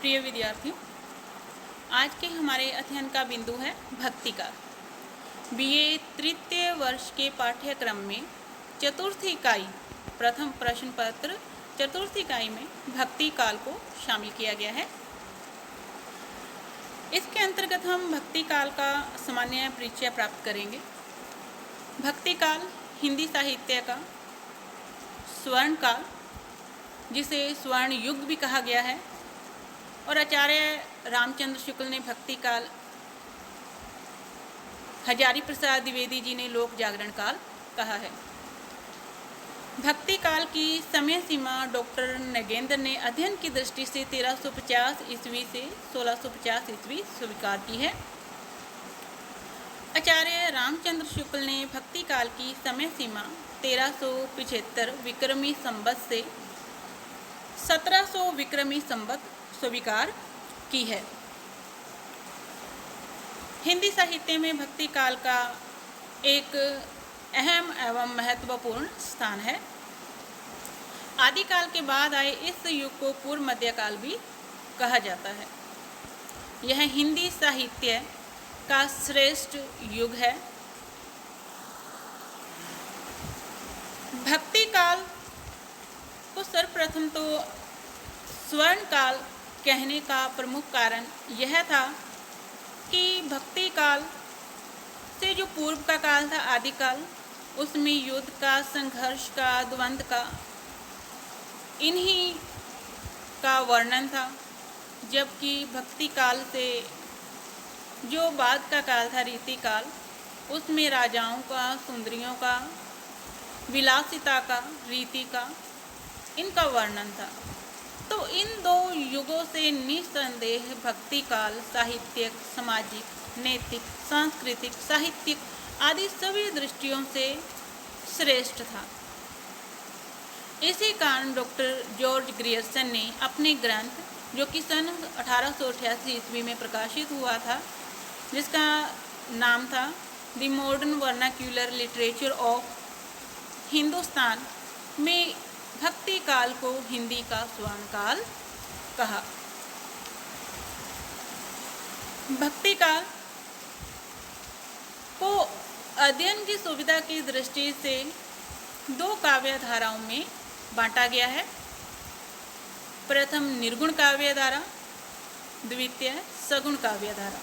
प्रिय विद्यार्थियों, आज के हमारे अध्ययन का बिंदु है भक्ति काल। बीए तृतीय वर्ष के पाठ्यक्रम में चतुर्थी इकाई प्रथम प्रश्न पत्र चतुर्थी इकाई में भक्ति काल को शामिल किया गया है। इसके अंतर्गत हम भक्ति काल का सामान्य परिचय प्राप्त करेंगे। भक्ति काल हिंदी साहित्य का स्वर्ण काल, जिसे स्वर्ण युग भी कहा गया है, और आचार्य रामचंद्र शुक्ल ने भक्ति काल, हजारी प्रसाद द्विवेदी जी ने लोक जागरण काल कहा है। भक्ति काल की समय सीमा डॉक्टर नगेंद्र ने अध्ययन की दृष्टि से 1350 ईस्वी से 1650 ईस्वी स्वीकार की है। आचार्य रामचंद्र शुक्ल ने भक्ति काल की समय सीमा 1375 विक्रमी संवत से 1700 विक्रमी संवत स्वीकार की है। हिंदी साहित्य में भक्ति काल का एक अहम एवं महत्वपूर्ण स्थान है। आदिकाल के बाद आए इस युग को पूर्व मध्यकाल भी कहा जाता है। यह हिंदी साहित्य का श्रेष्ठ युग है। भक्ति काल को सर्वप्रथम तो स्वर्ण काल कहने का प्रमुख कारण यह था कि भक्ति काल से जो पूर्व का काल था आदिकाल, उसमें युद्ध का, संघर्ष का, द्वंद्व का, इन्हीं का वर्णन था। जबकि भक्ति काल से जो बाद का काल था रीति काल, उसमें राजाओं का, सुंदरियों का, विलासिता का, रीति का, इनका वर्णन था। तो इन दो युगों से निसंदेह भक्ति काल साहित्यिक, सामाजिक, नैतिक, सांस्कृतिक, साहित्यिक आदि सभी दृष्टियों से श्रेष्ठ था। इसी कारण डॉक्टर जॉर्ज ग्रियर्सन ने अपने ग्रंथ, जो कि सन 1888 ईस्वी में प्रकाशित हुआ था, जिसका नाम था the modern vernacular literature of Hindustan, में भक्ति काल को हिंदी का स्वर्ण काल कहा। भक्ति काल को अध्ययन की सुविधा की दृष्टि से दो काव्य धाराओं में बांटा गया है। प्रथम निर्गुण काव्य धारा, द्वितीय सगुण काव्य धारा।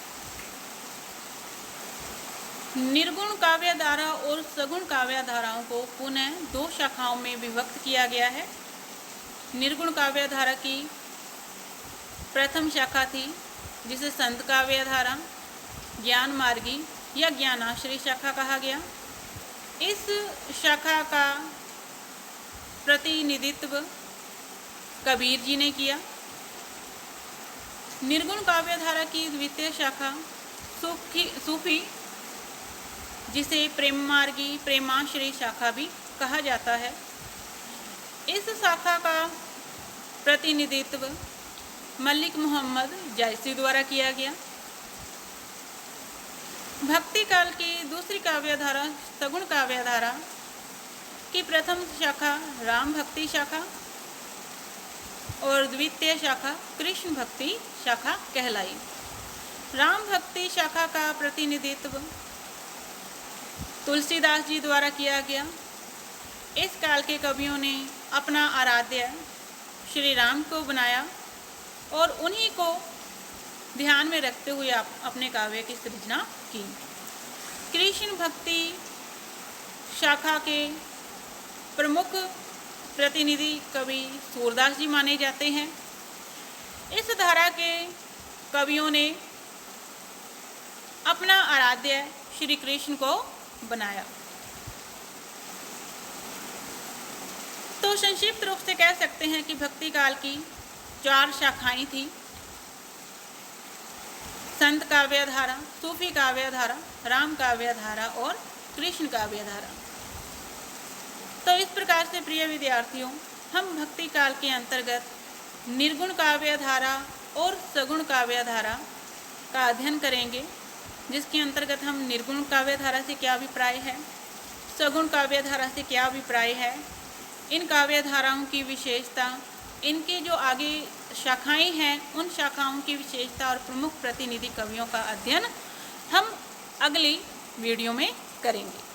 निर्गुण काव्य धारा और सगुण काव्य धाराओं को पुनः दो शाखाओं में विभक्त किया गया है। निर्गुण काव्य धारा की प्रथम शाखा थी, जिसे संत काव्य धारा, ज्ञान मार्गी या ज्ञानाश्रय शाखा कहा गया। इस शाखा का प्रतिनिधित्व कबीर जी ने किया। निर्गुण काव्य धारा की द्वितीय शाखा सूफी, जिसे प्रेम मार्गी, प्रेमाश्रय शाखा भी कहा जाता है। इस शाखा का प्रतिनिधित्व मलिक मोहम्मद जायसी द्वारा किया गया। भक्ति काल की दूसरी काव्य धारा सगुण काव्य धारा की प्रथम शाखा राम भक्ति शाखा और द्वितीय शाखा कृष्ण भक्ति शाखा कहलाई। राम भक्ति शाखा का प्रतिनिधित्व तुलसीदास जी द्वारा किया गया। इस काल के कवियों ने अपना आराध्य श्री राम को बनाया और उन्हीं को ध्यान में रखते हुए अपने काव्य की सृजना की। कृष्ण भक्ति शाखा के प्रमुख प्रतिनिधि कवि सूरदास जी माने जाते हैं। इस धारा के कवियों ने अपना आराध्य श्री कृष्ण को बनाया। तो संक्षिप्त रूप से कह सकते हैं कि भक्ति काल की 4 शाखाएं थी: संत काव्य धारा, सूफी काव्य धारा, राम काव्य धारा और कृष्ण काव्य धारा। तो इस प्रकार से प्रिय विद्यार्थियों, हम भक्ति काल के अंतर्गत निर्गुण काव्य धारा और सगुण काव्य धारा का अध्ययन करेंगे, जिसके अंतर्गत हम निर्गुण काव्य धारा से क्या अभिप्राय है, सगुण काव्य धारा से क्या अभिप्राय है, इन काव्य धाराओं की विशेषता, इनके जो आगे शाखाएं हैं उन शाखाओं की विशेषता और प्रमुख प्रतिनिधि कवियों का अध्ययन हम अगली वीडियो में करेंगे।